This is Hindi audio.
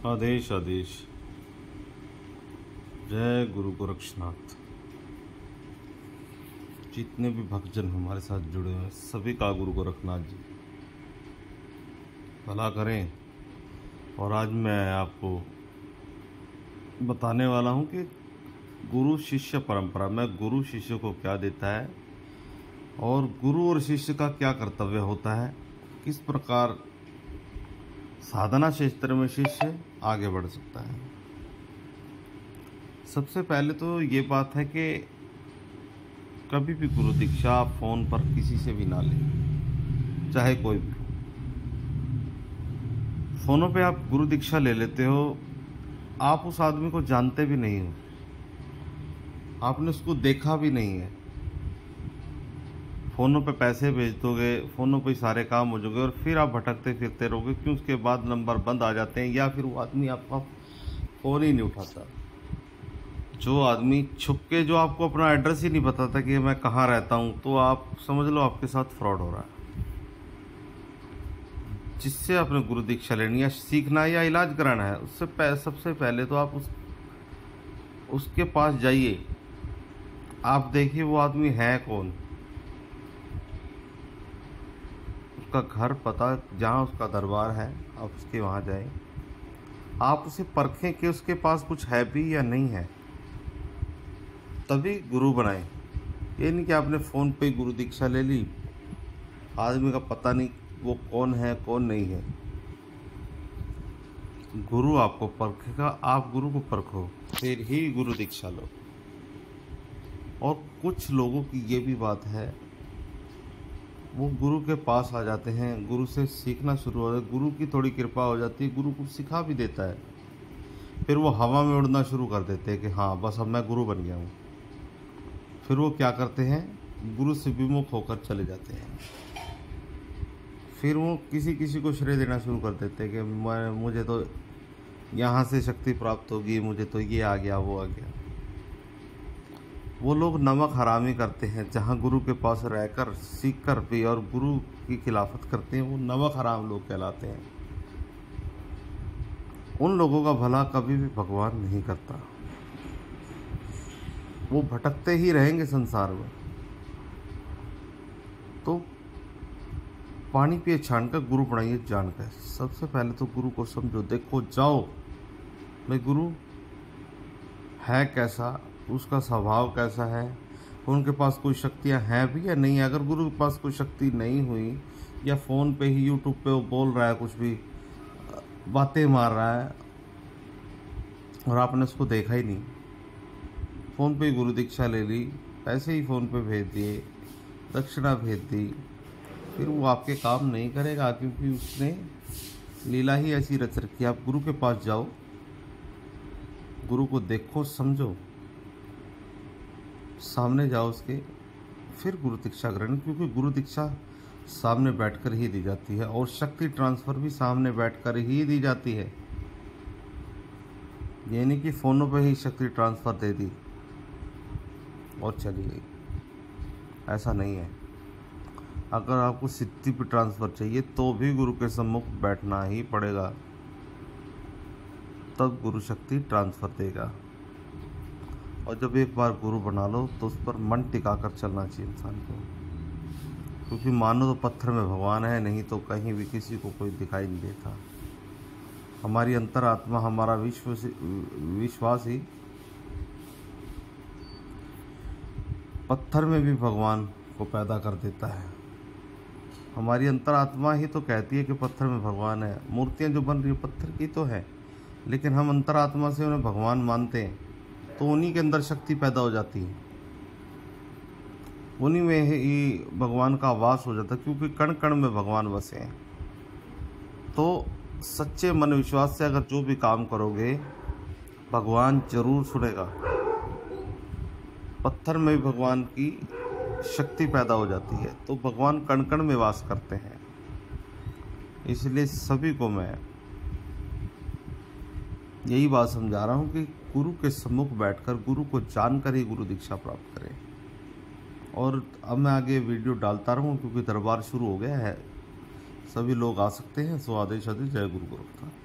आदेश आदेश। जय गुरु गोरक्षनाथ। जितने भी भक्तजन हमारे साथ जुड़े हैं सभी का गुरु गोरखनाथ जी भला करें। और आज मैं आपको बताने वाला हूं कि गुरु शिष्य परंपरा में गुरु शिष्य को क्या देता है और गुरु और शिष्य का क्या कर्तव्य होता है, किस प्रकार साधना क्षेत्र में शिष्य आगे बढ़ सकता है। सबसे पहले तो ये बात है कि कभी भी गुरु दीक्षा आप फोन पर किसी से भी ना लें, चाहे कोई भी। फोनों पे आप गुरु दीक्षा ले लेते हो, आप उस आदमी को जानते भी नहीं हो, आपने उसको देखा भी नहीं है। फ़ोनों पे पैसे भेज दोगे, फ़ोनों पे सारे काम हो जाओगे और फिर आप भटकते फिरते रहोगे क्यों उसके बाद नंबर बंद आ जाते हैं या फिर वो आदमी आपका फ़ोन ही नहीं उठाता। जो आदमी छुप के जो आपको अपना एड्रेस ही नहीं बताता कि मैं कहाँ रहता हूँ, तो आप समझ लो आपके साथ फ्रॉड हो रहा है। जिससे आपने गुरु दीक्षा लेनी या सीखना है या इलाज कराना है, उससे सबसे पहले तो आप उसके पास जाइए। आप देखिए वो आदमी है कौन, उसका घर पता, जहाँ उसका दरबार है आप उसके वहाँ जाएं। आप उसे परखें कि उसके पास कुछ है भी या नहीं है, तभी गुरु बनाएं। ये नहीं कि आपने फ़ोन पे ही गुरु दीक्षा ले ली, आदमी का पता नहीं वो कौन है कौन नहीं है। गुरु आपको परखेगा, आप गुरु को परखो, फिर ही गुरु दीक्षा लो। और कुछ लोगों की ये भी बात है, वो गुरु के पास आ जाते हैं, गुरु से सीखना शुरू हो जाता है, गुरु की थोड़ी कृपा हो जाती है, गुरु को सिखा भी देता है, फिर वो हवा में उड़ना शुरू कर देते हैं कि हाँ बस अब मैं गुरु बन गया हूँ। फिर वो क्या करते हैं, गुरु से विमुख होकर चले जाते हैं। फिर वो किसी को श्रेय देना शुरू कर देते हैं कि मुझे तो यहाँ से शक्ति प्राप्त होगी, मुझे तो ये आ गया वो आ गया। वो लोग नमक हरामी करते हैं, जहाँ गुरु के पास रहकर सीख कर भी और गुरु की खिलाफत करते हैं, वो नमक हराम लोग कहलाते हैं। उन लोगों का भला कभी भी भगवान नहीं करता, वो भटकते ही रहेंगे संसार में। तो पानी पिए छान कर गुरु बनाइए जान कर। सबसे पहले तो गुरु को समझो, देखो, जाओ भाई गुरु है कैसा, उसका स्वभाव कैसा है, उनके पास कोई शक्तियां हैं भी या नहीं है। अगर गुरु के पास कोई शक्ति नहीं हुई या फ़ोन पे ही यूट्यूब पे वो बोल रहा है, कुछ भी बातें मार रहा है और आपने उसको देखा ही नहीं, फ़ोन पे ही गुरु दीक्षा ले ली, पैसे ही फ़ोन पे भेज दिए, दक्षिणा भेज दी, फिर वो आपके काम नहीं करेगा, क्योंकि उसने लीला ही ऐसी रच रखी है। आप गुरु के पास जाओ, गुरु को देखो, समझो, सामने जाओ उसके, फिर गुरु दीक्षा ग्रहण, क्योंकि गुरु दीक्षा सामने बैठकर ही दी जाती है और शक्ति ट्रांसफ़र भी सामने बैठकर ही दी जाती है। ये नहीं कि फ़ोनों पे ही शक्ति ट्रांसफ़र दे दी और चली गई, ऐसा नहीं है। अगर आपको सिद्धि पे ट्रांसफ़र चाहिए तो भी गुरु के सम्मुख बैठना ही पड़ेगा, तब गुरु शक्ति ट्रांसफ़र देगा। और जब एक बार गुरु बना लो तो उस पर मन टिका कर चलना चाहिए इंसान को, क्योंकि मानो तो पत्थर में भगवान है, नहीं तो कहीं भी किसी को कोई दिखाई नहीं देता। हमारी अंतरात्मा, हमारा विश्वास ही पत्थर में भी भगवान को पैदा कर देता है। हमारी अंतरात्मा ही तो कहती है कि पत्थर में भगवान है। मूर्तियाँ जो बन रही है पत्थर की तो है, लेकिन हम अंतरात्मा से उन्हें भगवान मानते हैं, तो उन्हीं के अंदर शक्ति पैदा हो जाती है, उन्हीं में ही भगवान का वास हो जाता है, क्योंकि कण कण में भगवान बसे हैं। तो सच्चे मन विश्वास से अगर जो भी काम करोगे, भगवान जरूर सुनेगा। पत्थर में भी भगवान की शक्ति पैदा हो जाती है, तो भगवान कण कण में वास करते हैं। इसलिए सभी को मैं यही बात समझा रहा हूँ कि गुरु के सम्मुख बैठकर, गुरु को जानकर ही गुरु दीक्षा प्राप्त करें। और अब मैं आगे वीडियो डालता रहूँ, क्योंकि दरबार शुरू हो गया है, सभी लोग आ सकते हैं। सो आदेश आदेश। जय गुरु गोरखनाथ।